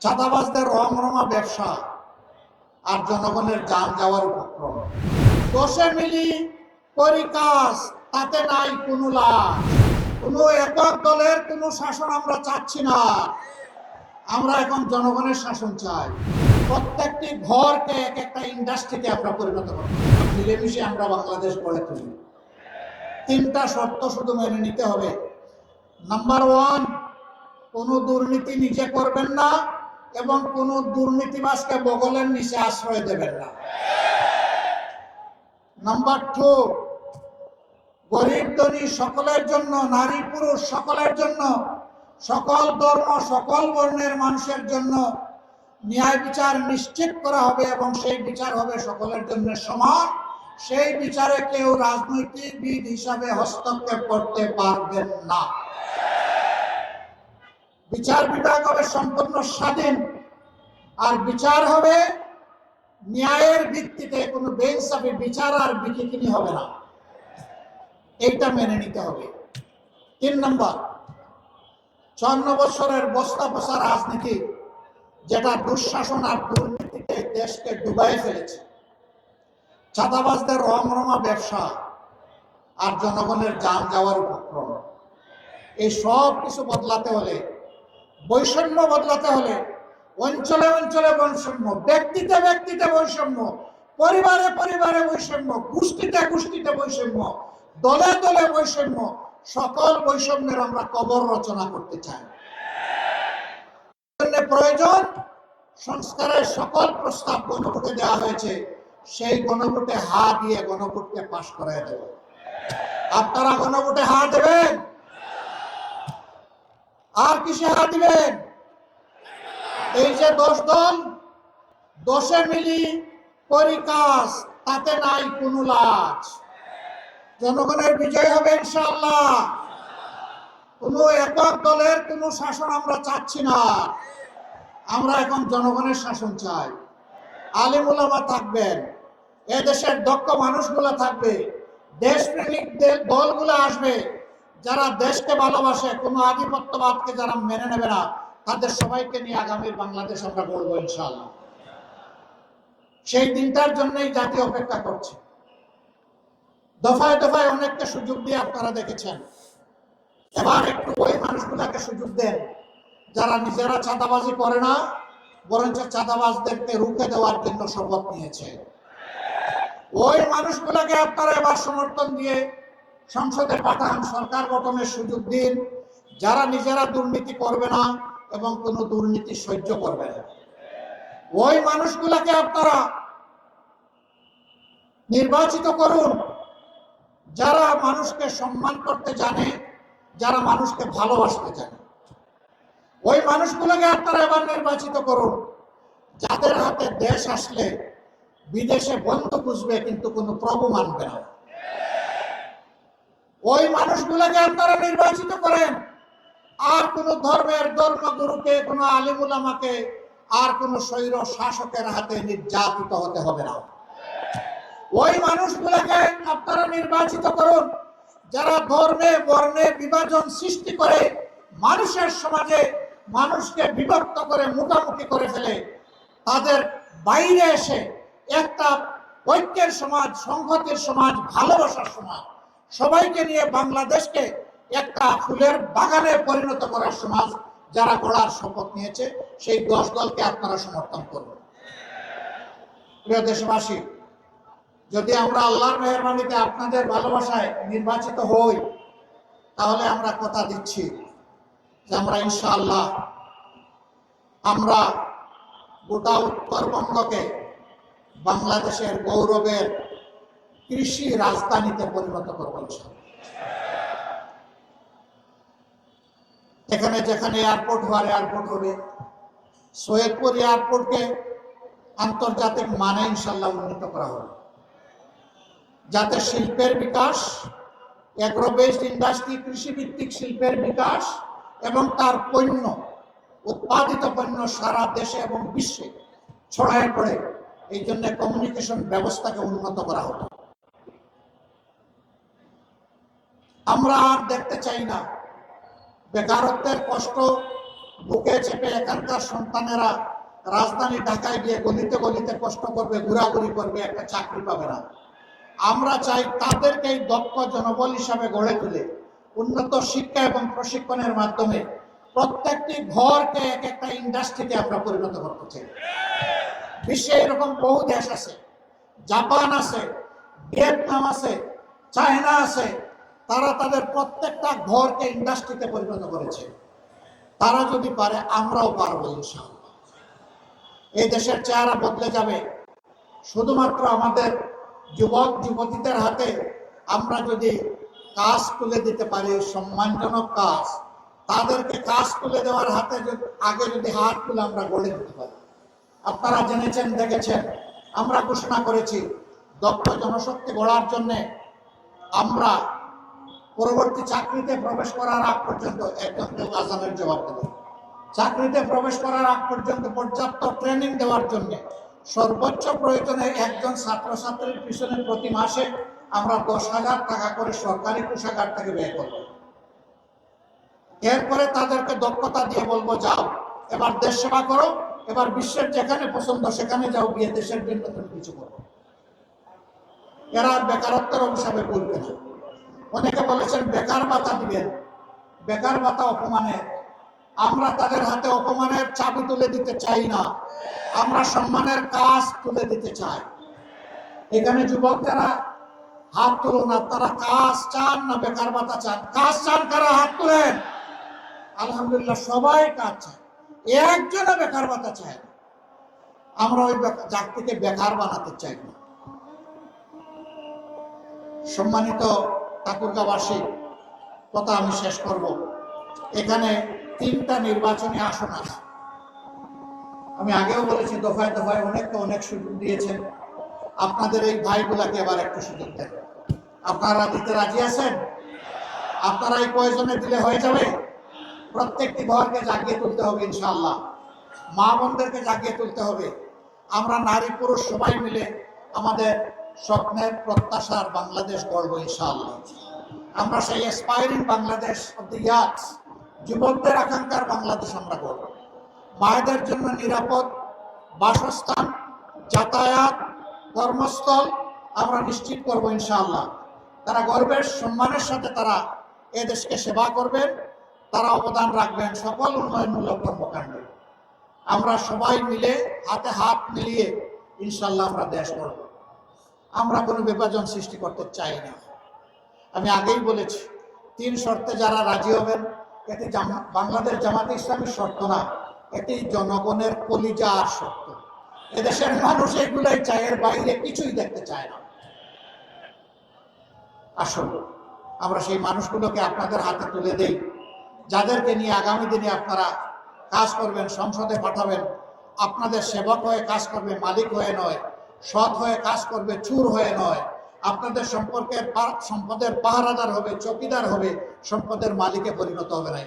চাঁদাবাজদের রমরমা ব্যবসা আর জনগণের যান যাওয়ার উপক্রম। দোষে মিলি করি কাজ, তাতে নাই কোনো লাভ। কোনো একক দলের কোনো শাসন আমরা চাচ্ছি না। আমরা এখন জনগণের শাসন চাই। প্রত্যেকটি ঘরকে এক একটা ইন্ডাস্ট্রিতে আমরা পরিণত করব। মিলেমিশে আমরা বাংলাদেশ গড়ে তুলি। তিনটা শর্ত শুধু মেনে নিতে হবে। নাম্বার 1, কোনো দুর্নীতি নিজে করবেন না এবং কোন দুর্নীতিবাজকে বগলের নিচে আশ্রয় দেবেন না। নাম্বার 2, গরিব ধনী সকলের জন্য, নারী পুরুষ সকলের জন্য, সকল ধর্ম সকল বর্ণের মানুষের জন্য ন্যায় বিচার নিশ্চিত করা হবে এবং সেই বিচার হবে সকলের জন্য সমান। সেই বিচারে কেউ রাজনৈতিকবিদ হিসাবে হস্তক্ষেপ করতে পারবেন না। বিচার বিভাগ হবে সম্পূর্ণ স্বাধীন আর বিচার হবে ন্যায়ের ভিত্তিতে। কোনো বেইনসাফি বিচার আর বিকিকিনি হবে না। এইটা মেনে নিতে হবে। 3 নম্বর, 54 বছরের বস্তা পচা রাজনীতি যেটা দুঃশাসন আর দুর্নীতিতে দেশকে ডুবাই ফেলেছে, চাঁদাবাজদের রমরমা ব্যবসা আর জনগণের যান যাওয়ার উপক্রম, এই সব কিছু বদলাতে হলে, বৈষম্য বদলাতে হলে, অঞ্চলে অঞ্চলে বৈষম্য, ব্যক্তিতে ব্যক্তিতে বৈষম্য, পরিবারে পরিবারে বৈষম্য, গোষ্ঠীতে গোষ্ঠীতে বৈষম্য, দলে দলে বৈষম্য, সকল বৈষম্যের আমরা কবর রচনা করতে চাই। প্রয়োজন সংস্কারের সকল প্রস্তাব গণভোটে দেওয়া হয়েছে, সেই গণভোটে হা দিয়ে গণভোটকে পাশ করায় দেব। আপনারা গণভোটে হা দেবেন? আর কিসে হা দিবেন? এই যে 10 দল, দোষে মিলি করি কাজ, তাতে নাই কোনো লাভ। জনগণের বিজয় হবে ইনশাআল্লাহ। কোনো একক দলের কোনো শাসন আমরা চাচ্ছি না। আমরা এখন জনগণের শাসন চাই। আলেম ওলামা থাকবেন, এদেশের দক্ষ মানুষগুলো থাকবে, দেশপ্রেমিক দলগুলো আসবে, যারা দেশকে ভালোবাসে, কোনো আধিপত্যবাদকে যারা মেনে নেবে না, তাদের সবাইকে নিয়ে আগামীর বাংলাদেশ আমরা গড়ব ইনশাআল্লাহ। সেই দিনটার জন্যই জাতি অপেক্ষা করছে। দফায় দফায় অনেককে সুযোগ দিয়ে আপনারা দেখেছেন। এবার একটু ওই মানুষগুলাকে সুযোগ দেন যারা নিজেরা চাঁদাবাজি করে না, বরঞ্চ চাঁদাবাজদেরকে রুখে দেওয়ার জন্য শপথ নিয়েছে। ওই মানুষগুলাকে আপনারা এবার সমর্থন দিয়ে সংসদে পাঠান, সরকার গঠনের সুযোগ দিন, যারা নিজেরা দুর্নীতি করবে না এবং কোনো দুর্নীতি সহ্য করবে না। ওই মানুষগুলাকে আপনারা নির্বাচিত করুন, যারা মানুষকে সম্মান করতে জানে, যারা মানুষকে ভালোবাসতে জানে। ওই মানুষগুলোকে আপনারা এবার নির্বাচিত করুন, যাদের হাতে দেশ আসলে বিদেশে বন্ধু খুঁজবে কিন্তু কোনো প্রভু মানবে না। ওই মানুষগুলোকে আপনারা নির্বাচিত করেন, আর কোন ধর্মের ধর্মগুরুকে, কোন আলিম উলামাকে, আর কোন স্বৈর শাসকের হাতে নির্যাতিত হতে হবে না। ওই মানুষগুলোকে আপনারা নির্বাচিত করুন, যারা ধর্মে বর্ণে বিভাজন সৃষ্টি করে মানুষের সমাজে মানুষকে বিভক্ত করে মুখামুখি করে ফেলে, তাদের বাইরে এসে একটা ঐক্যের সমাজ, সংহতির সমাজ, ভালোবাসার সমাজ, সবাইকে নিয়ে বাংলাদেশকে একটা ফুলের বাগানে পরিণত করার সমাজ যারা গড়ার শপথ নিয়েছে, সেই 10 দলকে আপনারা সমর্থন করবেন। প্রিয় দেশবাসী, যদি আমরা আল্লাহর মেহেরবানিতে আপনাদের ভালোবাসায় নির্বাচিত হই, তাহলে আমরা কথা দিচ্ছি যে আমরা ইনশাআল্লাহ আমরা গোটা উত্তরবঙ্গকে বাংলাদেশের গৌরবের কৃষি রাজধানীতে পরিণত করব। এখানে যেখানে এয়ারপোর্ট হওয়ার এয়ারপোর্ট হবে, সৈয়দপুর এয়ারপোর্টকে আন্তর্জাতিক মানে ইনশাআল্লাহ উন্নীত করা হবে, যাতে শিল্পের বিকাশ, এগ্রো বেসড ইন্ডাস্ট্রি, কৃষিভিত্তিক শিল্পের বিকাশ এবং তার পণ্য, উৎপাদিত পণ্য সারা দেশে এবং বিশ্বে ছড়ায় পড়ে। এই জন্য কমিউনিকেশন ব্যবস্থাকে উন্নত করা হবে। আমরা আর দেখতে চাই না বেকারত্বের কষ্ট বুকে চেপে এখানকার সন্তানেরা রাজধানী ঢাকায় গিয়ে গলিতে গলিতে কষ্ট করবে, ঘোরাঘুরি করবে, একটা চাকরি পাবে না। আমরা চাই তাদেরকে এই দক্ষ জনবল হিসাবে গড়ে তুলে উন্নত শিক্ষা এবং প্রশিক্ষণের মাধ্যমে প্রত্যেকটি ঘরকে এক একটা ইন্ডাস্ট্রিতে আমরা পরিণত করতে চাই। বিশ্বে এরকম বহু দেশ আছে, জাপান আছে, ভিয়েতনাম আছে, চায়না আছে, তারা তাদের প্রত্যেকটা ঘরকে ইন্ডাস্ট্রিতে পরিণত করেছে। তারা যদি পারে আমরাও পারবো ইনশাআল্লাহ। এই দেশের চেহারা বদলে যাবে শুধুমাত্র আমাদের যুবক যুবতীদের হাতে আমরা যদি কাজ তুলে দিতে পারি, সম্মানজনক কাজ, তাদেরকে কাজ তুলে দেওয়ার হাতে আগে যদি হাত তুলে আমরা গড়ে দিতে পারি। আপনারা জেনেছেন, দেখেছেন, আমরা ঘোষণা করেছি দক্ষ জনশক্তি গড়ার জন্য আমরা পরবর্তী চাকরিতে প্রবেশ করার আগ পর্যন্ত একজন আজানের জবাব দেব। চাকরিতে প্রবেশ করার আগ পর্যন্ত পর্যাপ্ত ট্রেনিং দেওয়ার জন্য সর্বোচ্চ প্রয়োজনে একজন ছাত্রছাত্রীর পিছনে প্রতি মাসে আমরা 10,000 টাকা করে সরকারি কোষাগার থেকে ব্যয় করব। এরপরে তাদেরকে দক্ষতা দিয়ে বলবো, যাও এবার দেশ সেবা করো, এবার বিশ্বের যেখানে পছন্দ সেখানে যাও, গিয়ে দেশের জন্য তুমি কিছু করো। এরা বেকারত্বের অভিশাপে বলবে না। অনেকে বলেছেন বেকার ভাতা দিবেন, বেকার ভাতা অপমানের। আমরা তাদের হাতে অপমানের চাবি তুলে দিতে চাই না, আমরা সম্মানের কাজ তুলে দিতে চাই। এখানে যুবক যারা হাত তুলুন, তারা কাজ চান না বেকার ভাতা চান? কাজ চান কারা? হাত তুলেন। আলহামদুলিল্লাহ, সবাই কাজ চায়, একজনে বেকার ভাতা চায় না। আমরা ওই জাতিকে বেকার বানাতে চাই না। সম্মানিত ঠাকুরগাঁওবাসী, কথা আমি শেষ করব। এখানে 3টা নির্বাচনী আসন আছে। আমি আগেও বলেছি, দফায় দফায় অনেককে অনেক সুযোগ দিয়েছেন। আপনাদের এই ভাইগুলাকে এবার একটু সুযোগ দেন। আপনারা দিতে রাজি আছেন? আপনারা এই কয়জনে দিলে হয়ে যাবে? প্রত্যেকটি ঘরকে জাগিয়ে তুলতে হবে ইনশাআল্লাহ, মা বোনদেরকে জাগিয়ে তুলতে হবে। আমরা নারী পুরুষ সবাই মিলে আমাদের স্বপ্নের প্রত্যাশার বাংলাদেশ গড়ব ইনশাআল্লাহ। আমরা সেই aspiring Bangladesh of the years, যুবকদের আকাঙ্ক্ষার বাংলাদেশ আমরা গড়ব। মায়েদের জন্য নিরাপদ বাসস্থান, যাতায়াত, কর্মস্থল আমরা নিশ্চিত করব ইনশাআল্লাহ। তারা গর্বের সম্মানের সাথে তারা এদেশকে সেবা করবেন, তারা অবদান রাখবেন সকল উন্নয়নমূলক কর্মকাণ্ডে। আমরা সবাই মিলে হাতে হাত মিলিয়ে ইনশাআল্লাহ আমরা দেশ গড়ব। আমরা কোনো বিভাজন সৃষ্টি করতে চাই না। আমি আগেই বলেছি, 3 শর্তে যারা রাজি হবেন, এটি বাংলাদেশ জামাতে ইসলামীর শর্ত না, এটি জনগণের কলিজার শর্ত। এদেশের মানুষ এগুলাই চায়, এর বাইরে কিছুই দেখতে চায় না। আসল আমরা সেই মানুষগুলোকে আপনাদের হাতে তুলে দেই, যাদেরকে নিয়ে আগামী দিনে আপনারা কাজ করবেন, সংসদে পাঠাবেন। আপনাদের সেবক হয়ে কাজ করবে, মালিক হয়ে নয়। সৎ হয়ে কাজ করবে, চুর হয়ে নয়। আপনাদের সম্পদের পাহারাদার হবে, চৌকিদার হবে, সম্পদের মালিকে পরিণত হবে না।